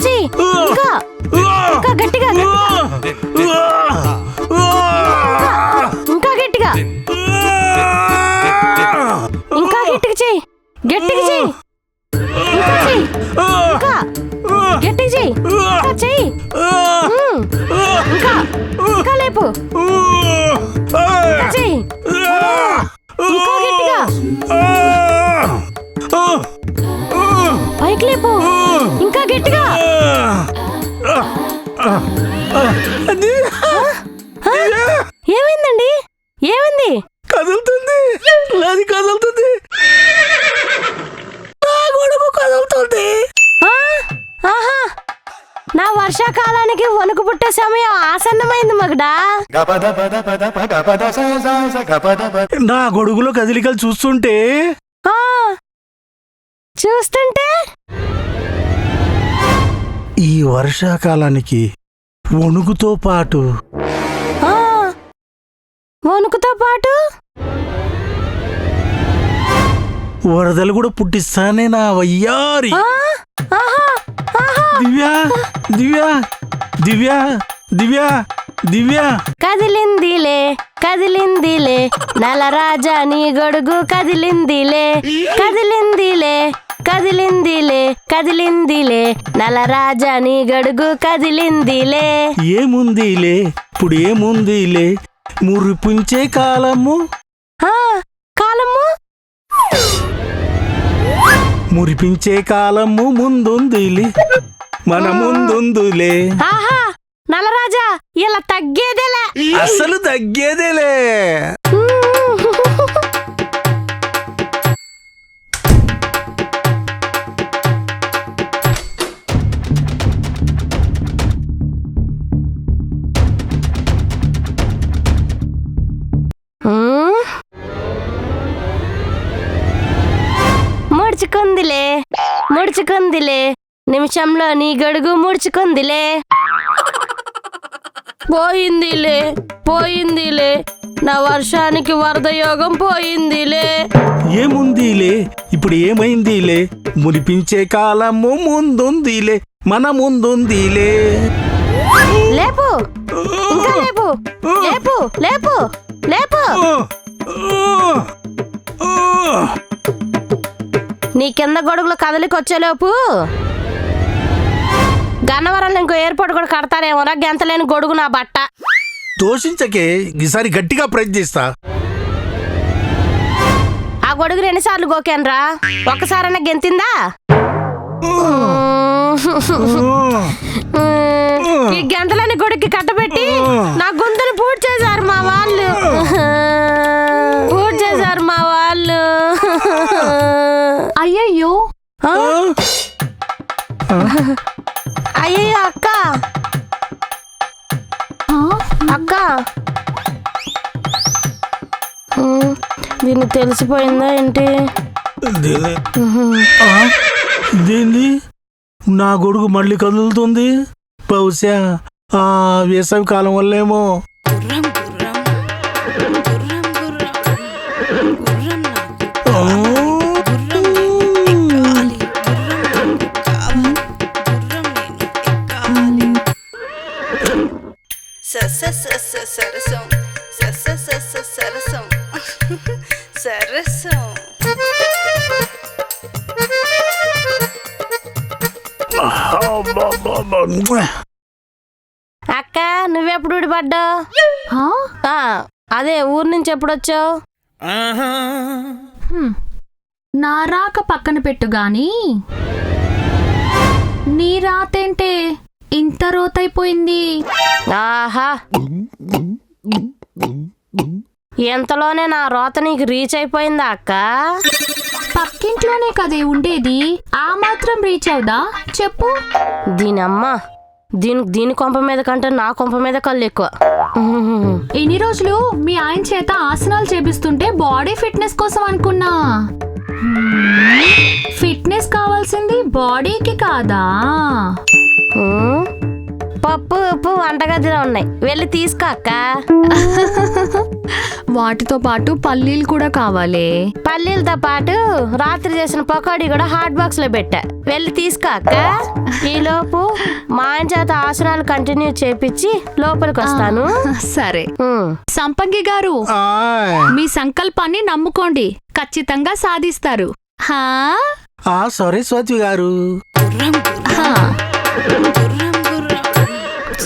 చెయ్యి. ఇంకా గట్టిగా ఇంకా గట్టిగా ఇంకా గట్టిగా చెయ్యి. గట్టిగా చెయ్యి. ఇంకా చెయ్యి. ఇంకా గట్టిగా చెయ్యి. ఇంకా చెయ్యి. ఇంకా ఇంకా లేపు. ఇంకా చెయ్యి. ఇంకా గట్టిగా పైకి లేపు. ఇంకా గట్టిగా. ఏమైందండి? ఏమైంది? కదులుతుంది. అది కదులుతుంది. నా గొడుగు కదులుతుంది. ఆహా, నా వర్షాకాలానికి వణుకు పుట్టే సమయం ఆసన్నమైంది మగడా. నా గొడుగులో కదలికలు చూస్తుంటే ఈ వర్షాకాలానికి వణుకుతో పాటు వరదలు కూడా పుట్టిస్తానే నా వయ్యారి. దివ్యా దివ్యా దివ్యా దివ్యా దివ్యా కదిలిందిలే కదిలిందిలే నలరాజా నీ గొడుగు కదిలిందిలే కదిలిందిలే కదిలిందిలే కదిలిందిలే నలరాజా నీ గొడుగు కదిలిందిలే. ఏముందిలే ఇప్పుడు ఏముందిలే మురిపించే కాలము కాలము మురిపించే కాలము ముందుందిలే మన ముందుందులే. ఆహా, నలరాజా ఇలా తగ్గేదేలే. అసలు తగ్గేదేలే. ముడుచుకుందిలే ముడుచుకుందిలే నిమిషంలో నీ గడుగు ముడుచుకుందిలే. పోయిందిలే పోయిందిలే నా వర్షానికి వరద యోగం పోయిందిలే. ఏముందిలే ఇప్పుడు ఏమైందిలే మురిపించే కాలము ముందుందిలే మన ముందుందిలే. లేపు ఇంకా లేపు లేపు లేపు లేపు. నీ కింద గొడుగులు కదలికొచ్చేలోపు గన్నవరంలో ఇంకో ఎయిర్పోర్ట్ కూడా కడతారేమోరా గెంతలేని గొడుగు నా బట్ట. దోషించకే ఈసారి గట్టిగా ప్రయత్నిస్తా. ఆ గొడుగు 2 సార్లు గోకాన్రా, ఒక్కసారైనా గెంతిందా? ఈ గెంతలేని గొడుగుకి కట్టబెట్టి నా గొంతుని పూర్తి చేశారు మా వాళ్ళు. పూర్తి చేశారు మా వాళ్ళు. అయ్యయ్యో అయ్యయ్యో అక్క అక్క దీనికి తెలిసిపోయిందా ఏంటి? ఇదేంది నా గొడుగు మళ్ళీ కదులుతుంది? బహుశా ఆ వేసవి కాలం వల్లేమో. సరసం సరసం సరసం. అక్క నువ్వెప్పుడు ఊడిపడ్డావు? అదే ఊరు నుంచి ఎప్పుడొచ్చావు? నా రాక పక్కన పెట్టు గాని నీ రాతేంటే ఇంత రోతైపోయింది? ఆహా, ఎంతలోనే నా రోత నీకు రీచ్ అయిపోయిందా అక్క? పక్కింట్లోనే కదే ఉండేది, ఆ మాత్రం రీచ్ అవుదా చెప్పు? దీనమ్మ దీని కొంప మీద కంటే నా కొంప మీద కళ్ళు ఎక్కువ. ఇన్ని రోజులు మీ ఆయన చేత ఆసనాలు చేపిస్తుంటే బాడీ ఫిట్నెస్ కోసం అనుకున్నా. ఫిట్నెస్ కావాల్సింది బాడీకి కాదా? పప్పు ఉప్పు వంటగదిలో ఉన్నాయి, వెళ్ళి తీసుకో అక్క. వాటితో పాటు పల్లీలు కూడా కావాలి. పల్లీలతో పాటు రాత్రి చేసిన పకోడీ కూడా హాట్ బాక్స్ లో పెట్టా, వెళ్ళి తీసుకో అక్క. ఈలోపు మా ఆయన చేత ఆసనాలు కంటిన్యూ చేపించి లోపలికి వస్తాను. సరే. ఉమ్. సంపంగి గారు, ఆయ్. మీ సంకల్పాన్ని నమ్ముకోండి, ఖచ్చితంగా సాధిస్తారు. హా? సరే స్వాతి గారు. హా.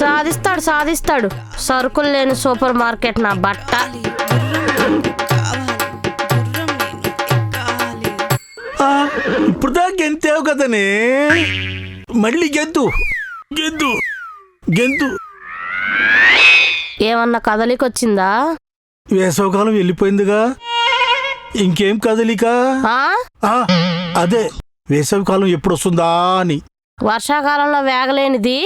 సాధిస్తాడు సాధిస్తాడు. సరుకులు లేని సూపర్ మార్కెట్ నా బట్ట. ఇప్పుడు దాకా గెంతావు కదనే, మళ్ళీ గెంతు గెంతు గెంతు. ఏమన్నా కదలికొచ్చిందా? వేసవకాలం వెళ్ళిపోయిందిగా, ఇంకేం కదలిక? ఆ? అదే వేసవికాలం ఎప్పుడు వస్తుందా అని. వర్షాకాలంలో వేగలేనిది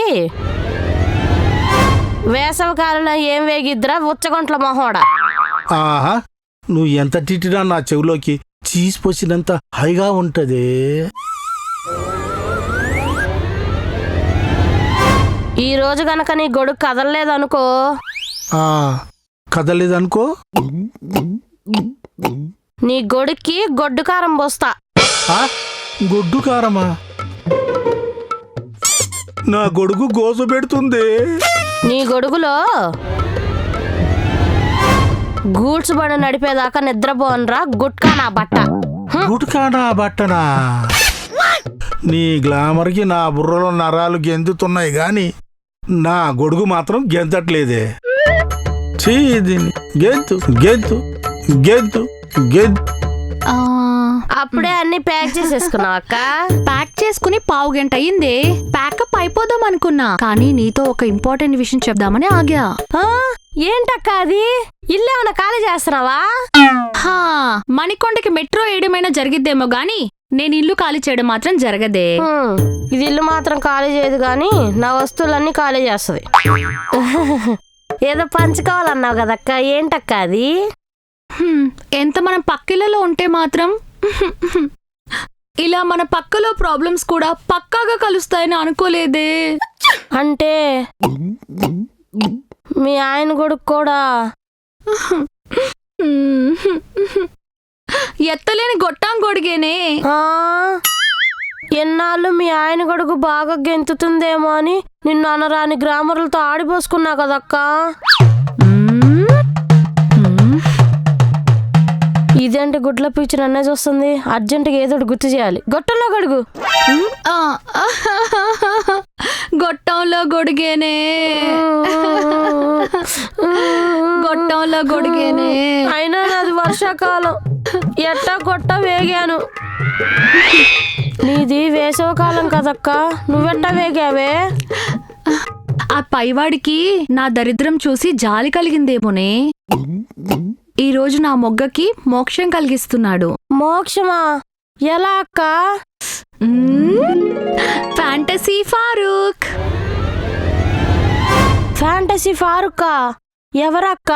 వేసవికాలంలో ఏం వేగిద్దిరా ఉచ్చగొంట్ల మొహోడా. ఆహా, నువ్వు ఎంత తిట్టినా నా చెవిలోకి చీజ్ పోసినంత హాయిగా ఉంటది. ఈ రోజు గనక నీ గొడుగు కదలలేదనుకో. కదలేదనుకో, నీ గొడుక్కి గొడ్డు కారం పోస్తా. గొడ్డు కారమా? నా గొడుగు గోస పెడుతుంది. నీ గొడుగులో గూడ్స్ బండి నడిపేదాకా నిద్రపోనరా గుట్కా నా బట్ట. గుట్కా నా బట్టనా? నీ గ్లామర్కి నా బుర్రలో నరాలు గెంతుతున్నాయి గాని నా గొడుగు మాత్రం గెంతట్లేదే. గెంతు గెంతు గెంతు గెంతు. అప్పుడే అన్ని ప్యాక్ చేసేసుకున్నావు అక్క? ప్యాక్ చేసుకుని 1/2 గంట అయిందే. ప్యాకప్ అయిపోదాం అనుకున్నా, కానీ నీతో ఒక ఇంపార్టెంట్ విషయం చెప్దామని ఆగా. ఏంటక్క అది? ఇల్లు ఏమైనా ఖాళీ చేస్తున్నావా? మణికొండకి మెట్రో వేయడమైనా జరిగిద్దేమో గాని నేను ఇల్లు ఖాళీ చేయడం మాత్రం జరగదే. ఇది ఇల్లు మాత్రం ఖాళీ చేయదు గాని నా వస్తువులన్నీ ఖాళీ చేస్తుంది. ఏదో పంచుకోవాలన్నావు కదక్క, ఏంటక్క అది? ఎంత మనం పక్కిళ్ళలో ఉంటే మాత్రం ఇలా మన పక్కలో ప్రాబ్లమ్స్ కూడా పక్కాగా కలుస్తాయని అనుకోలేదే. అంటే మీ ఆయన కొడుకు కూడా ఎత్తలేని గొట్టాం గొడిగేనే. ఎన్నాళ్ళు మీ ఆయన కొడుకు బాగా గెంతుతుందేమో అని నిన్ను అనరాని గ్రామర్లతో ఆడిపోసుకున్నా కదక్క. ఇదేంటి గుడ్ల పీచు నన్నే చూస్తుంది. అర్జెంటుగా ఏదో గుర్తు చేయాలి. గొట్టంలో గడుగు. గొట్టంలో గొడిగేనే, గొట్టంలో గొడిగేనే. అయినా నాది వర్షాకాలం, ఎట్టా కొట్ట వేగాను. నీది వేసవకాలం కదక్క, నువ్వెట్టా వేగావే? ఆ పైవాడికి నా దరిద్రం చూసి జాలి కలిగిందేమోనే. ఈ రోజు నా మొగ్గకి మోక్షం కలిగిస్తున్నాడు. మోక్షమా? ఎలా అక్క? ఫ్యాంటసీ ఫారూక్. ఫ్యాంటసీ ఫారూకా? ఎవరక్క?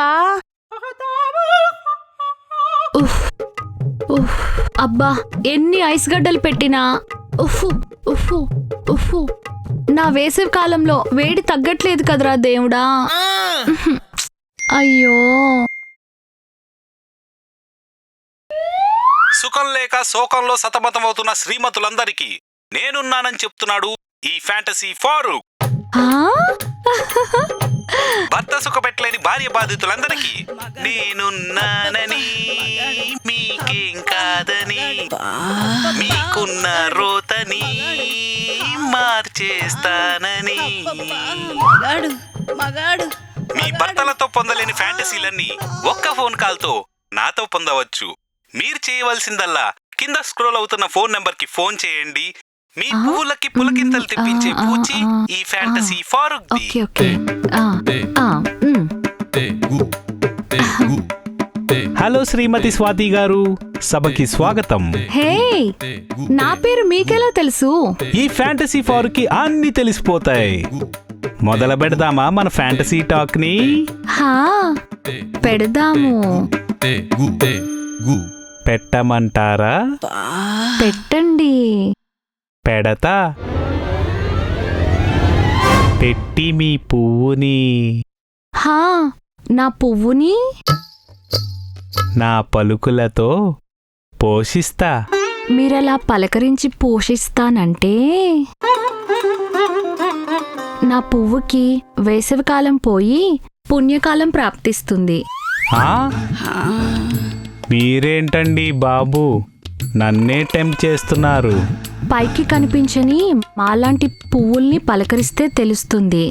అబ్బా, ఎన్ని ఐస్ గడ్డలు పెట్టినా ఉఫ్ఫు ఉఫ్ఫు ఉఫ్ఫు. నా వేసవి కాలంలో వేడి తగ్గట్లేదు కదరా దేవుడా. అయ్యో. సుఖం లేక శోకంలో సతమతమవుతున్న శ్రీమతులందరికీ నేనున్నానని చెప్తున్నాడు ఈ ఫ్యాంటసీ ఫారూక్. భర్త సుఖపెట్టలేని భార్య బాధితులందరికీ నేనున్నానని, మీకేం కాదని, మీకున్న రోతని మార్చేస్తానని. మీ భర్తలతో పొందలేని ఫ్యాంటసీలన్నీ ఒక్క ఫోన్ కాల్తో నాతో పొందవచ్చు. మీరు చేయవలసిందల్లా కింద స్క్రోల్ అవుతున్న ఫోన్ నెంబర్ కి ఫోన్ చేయండి. మీ పువ్వులకి పులకింతలు తెప్పించే పూచి ఈ ఫ్యాంటసీ ఫారూక్ ది. హలో శ్రీమతి స్వాతి గారు, సభకి స్వాగతం. హే, నా పేరు మీకెలా తెలుసు? ఈ ఫ్యాంటసీ ఫారూక్ కి అన్ని తెలిసిపోతాయి. మొదలు పెడదామా మన ఫ్యాంటసీ టాక్ ని? పెడదాము. పెట్టమంటారా? పెట్టండి. పెడతా. పెట్టి మీ పువ్వుని హా నా పువ్వుని నా పలుకులతో పోషిస్తా. మీరలా పలకరించి పోషిస్తానంటే నా పువ్వుకి వేసవికాలం పోయి పుణ్యకాలం ప్రాప్తిస్తుంది. ఆ? మీరేంటండి బాబు నన్నే టెంప్ట్ చేస్తున్నారు? పైకి కనిపించని మాలాంటి పువ్వుల్ని పలకరిస్తే తెలుస్తుంది.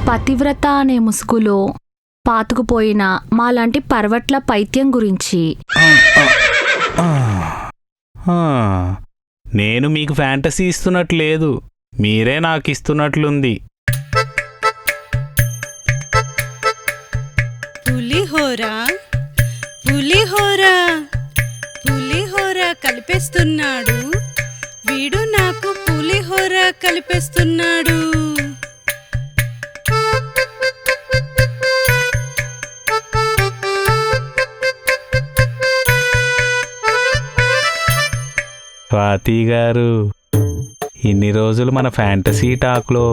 పతివ్రత అనే ముసుగులో పాతుకుపోయిన మాలాంటి పర్వట్ల పైత్యం గురించి. నేను మీకు ఫ్యాంటసీ ఇస్తున్నట్లేదు, మీరే నాకు ఇస్తున్నట్లుంది. పులిహోర పులిహోర పులిహోర కలిపేస్తున్నాడు వీడు, నాకు పులిహోర కలిపేస్తున్నాడు. స్వాతి గారు, ఇన్ని రోజులు మన ఫ్యాంటసీ టాక్లో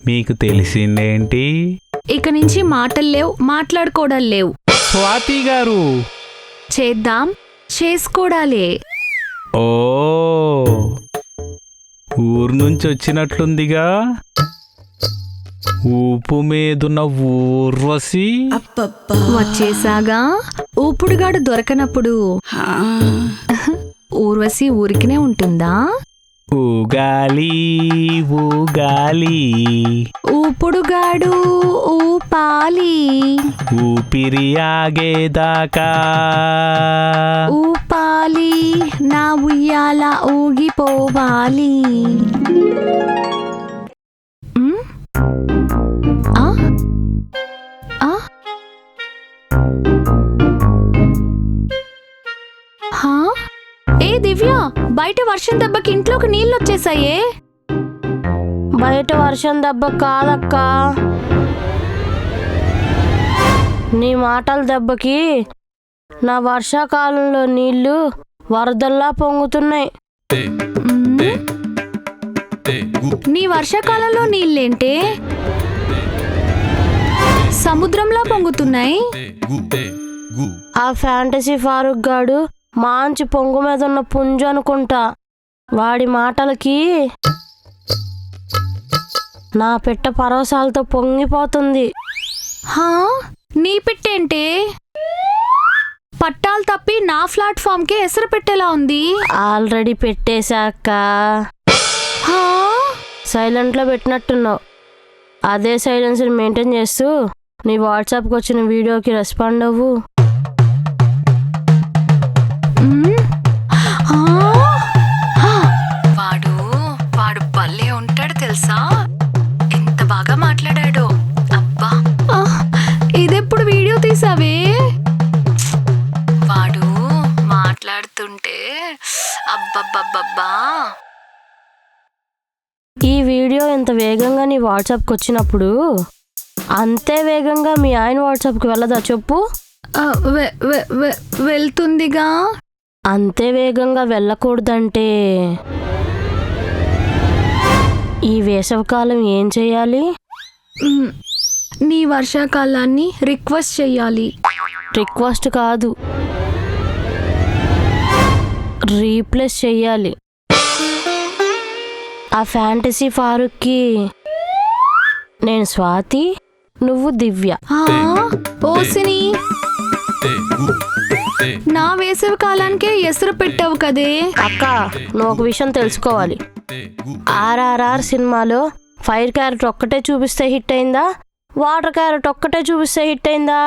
మీకు తెలిసిందేంటి? ఇక నుంచి మాటలు లేవు, మాట్లాడుకోవడం లేవు. స్వాతి గారు, చేద్దాం, చేసుకోడాలే. ఓ ఊరు నుంచి వచ్చినట్లుందిగా ఊపు మీదున్న ఊర్వశి. వచ్చేసాగా. ఊపుడుగాడు దొరకనప్పుడు ఊర్వశి ఊరికినే ఉంటుందా? ఊగాలి ఊగాలి ఊపుడుగాడు ఊపాలి, ఊపిరి ఆగేదాకా ఊపాలి, నా ఉయ్యాల ఊగిపోవాలి. ఉమ్? ఆ? ఆ? హా? ఏ దివ్య, బయట వర్షం దెబ్బకి ఇంట్లోకి నీళ్ళొచ్చేసాయే. బయట వర్షం దెబ్బ కాదక్క, నీ మాటల దెబ్బకి నా వర్షాకాలంలో నీళ్లు వరదల్లా పొంగుతున్నాయి. నీ వర్షాకాలంలో నీళ్ళేంటే సముద్రంలా పొంగుతున్నాయి? ఆ ఫ్యాంటసీ ఫారూక్ గాడు మాంచి పొంగు మీద ఉన్న పుంజు అనుకుంటా. వాడి మాటలకి నా పిట్ట పరవశాలతో పొంగిపోతుంది. హా? నీ పెట్టేంటే పట్టాలు తప్పి నా ప్లాట్ఫామ్కి ఎసరు పెట్టేలా ఉంది. ఆల్రెడీ పెట్టేశాక హా? సైలెంట్లో పెట్టినట్టున్నావు. అదే సైలెన్స్ని మెయింటైన్ చేస్తూ నీ వాట్సాప్కి వచ్చిన వీడియోకి రెస్పాండ్ అవ్వు. వాడు వాడు భలే ఉంటాడు తెలుసా, ఎంత బాగా మాట్లాడాడో. అబ్బా, ఇదెప్పుడు వీడియో తీసావే? వాడు మాట్లాడుతుంటే అబ్బబ్బబ్బబ్బా. ఈ వీడియో ఇంత వేగంగా నీ వాట్సాప్కి వచ్చినప్పుడు అంతే వేగంగా మీ ఆయన వాట్సాప్కి వెళ్ళదా చెప్పు? వెళ్తుందిగా. అంతే వేగంగా వెళ్ళకూడదంటే ఈ వేసవికాలం ఏం చేయాలి? నీ వర్షాకాలాన్ని రిక్వెస్ట్ చెయ్యాలి. రిక్వెస్ట్ కాదు, రీప్లేస్ చెయ్యాలి. ఆ ఫ్యాంటసీ ఫారూక్కి నేను స్వాతి, నువ్వు దివ్య. ఓసిని, నా వేసవి కాలానికే ఎసురు పెట్టావు కదే. అక్క, నువ్వు ఒక విషయం తెలుసుకోవాలి. RRR సినిమాలో ఫైర్ క్యారెక్టర్ ఒక్కటే చూపిస్తే హిట్ అయిందా, వాటర్ క్యారెక్టర్ ఒక్కటే చూపిస్తే హిట్ అయిందా?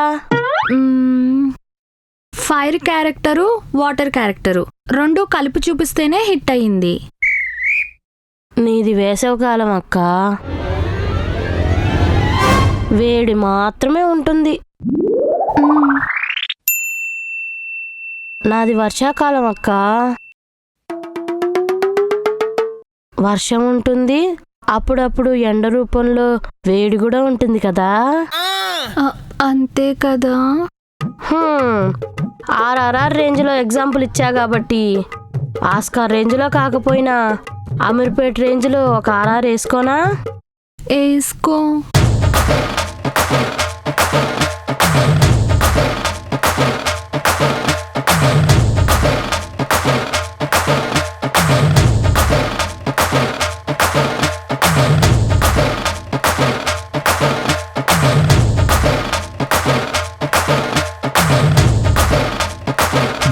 ఫైర్ క్యారెక్టరు, వాటర్ క్యారెక్టరు రెండు కలిపి చూపిస్తేనే హిట్ అయింది. నీది వేసవికాలం అక్క, వేడి మాత్రమే ఉంటుంది. నాది వర్షాకాలం అక్క, వర్షం ఉంటుంది, అప్పుడప్పుడు ఎండ రూపంలో వేడి కూడా ఉంటుంది కదా. అంతే కదా. RRR రేంజ్లో ఎగ్జాంపుల్ ఇచ్చా కాబట్టి ఆస్కార్ రేంజ్లో కాకపోయినా అమీర్పేట రేంజ్లో ఒక ఆర్ఆర్ వేసుకోనా? వేసుకో.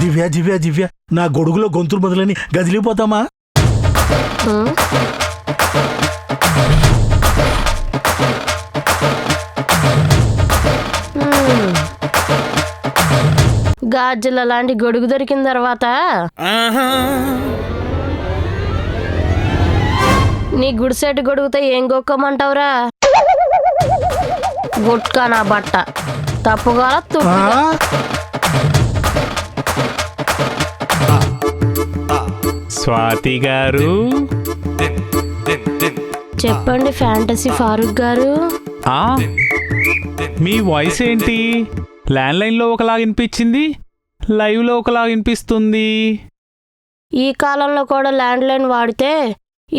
దివ్య దివ్య దివ్య నా గొడుగులో గొంతులు మొదలని గదిలిపోతామా? ఉమ్. గాజుల లాంటి గొడుగు దొరికిన తర్వాత నీ గుడిసెట్ గొడుగుతో ఏం గొక్కమంటావురా? గుట్కా నా బట్ట తప్పుగా స్వాతి గారు, చెప్పండి ఫ్యాంటసీ ఫారూక్ గారు. ఆ మీ వాయిస్ ఏంటి? ల్యాండ్లైన్లో ఒకలా వినిపించింది, లైవ్లో ఒకలా వినిపిస్తుంది. ఈ కాలంలో కూడా ల్యాండ్ లైన్ వాడితే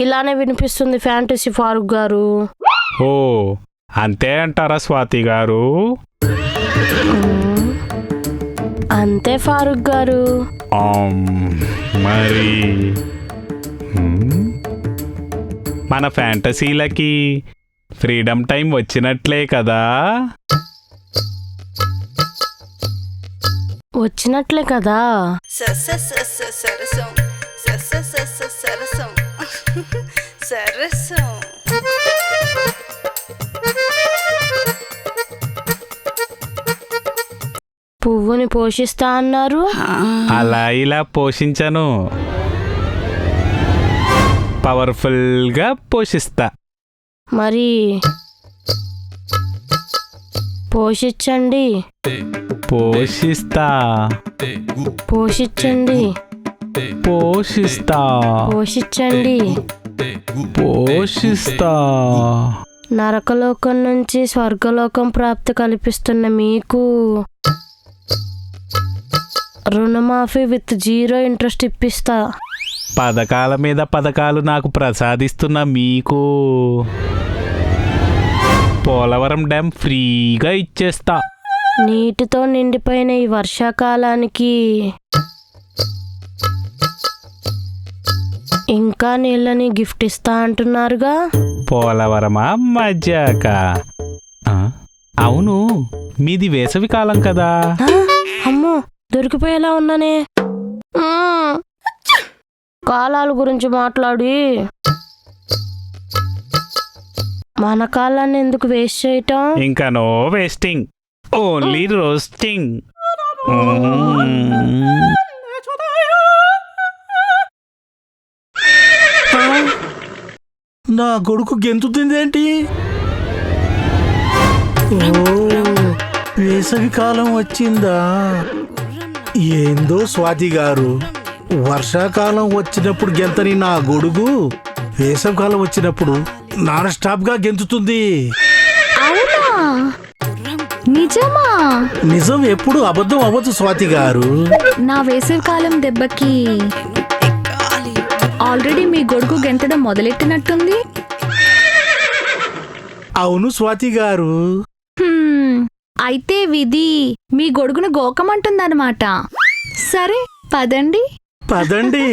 ఇలానే వినిపిస్తుంది ఫ్యాంటసీ ఫారూక్ గారు. ఓ అంతే అంటారా స్వాతి గారు? అంతే ఫారూక్ గారు. మరి మన ఫ్యాంటసీలకి ఫ్రీడమ్ టైం వచ్చినట్లే కదా? వచ్చినట్లే కదా. సరసం సరసం సరసం. పువ్వుని పోషిస్తా అన్నారు. అలా ఇలా పోషించను, పవర్ఫుల్గా పోషిస్తా. మరి పోషించండి. పోషిస్తా పోషించండి. పోషిస్తా పోషించండి. పోషిస్తా. నరకలోకం నుంచి స్వర్గలోకం ప్రాప్తి కల్పిస్తున్న మీకు రుణమాఫీ విత్ 0 ఇంట్రెస్ట్ ఇప్పిస్తా. పథకాల మీద పథకాలు నాకు ప్రసాదిస్తున్న మీకు పోలవరం డ్యామ్ ఫ్రీగా ఇచ్చేస్తా. నీటితో నిండిపోయిన ఈ వర్షాకాలానికి ఇంకా నీళ్ళని గిఫ్ట్ ఇస్తా అంటున్నారుగా. పోలవరమా మజ్జాక? అవును, మీది వేసవి కాలం కదా. అమ్మో దొరికిపోయేలా ఉన్నానే. కాలాల గురించి మాట్లాడి మన కాలాన్ని ఎందుకు వేస్ట్ చేయటం? ఇంకా నో వేస్టింగ్, ఓన్లీ రోస్టింగ్. నా గొడుగు గెంతుతుందేంటి? ఓ వేసవి కాలం వచ్చిందా? ఏందో స్వాతి గారు, వర్షాకాలం వచ్చినప్పుడు గెంతని నా గొడుగు వేసవికాలం వచ్చినప్పుడు నాన్ స్టాప్ గా గెంతుతుంది. అవునా? నిజమా? నిజం ఎప్పుడు అబద్ధం అవ్వదు స్వాతి గారు. నా వేసవి కాలం దెబ్బకి ఆల్రెడీ మీ గొడుగు గెంతడం మొదలెట్టినట్టుంది. అవును స్వాతి గారు. అయితే విధి మీ గొడుగును గోకమంటుందన్నమాట. సరే పదండి. పదండి.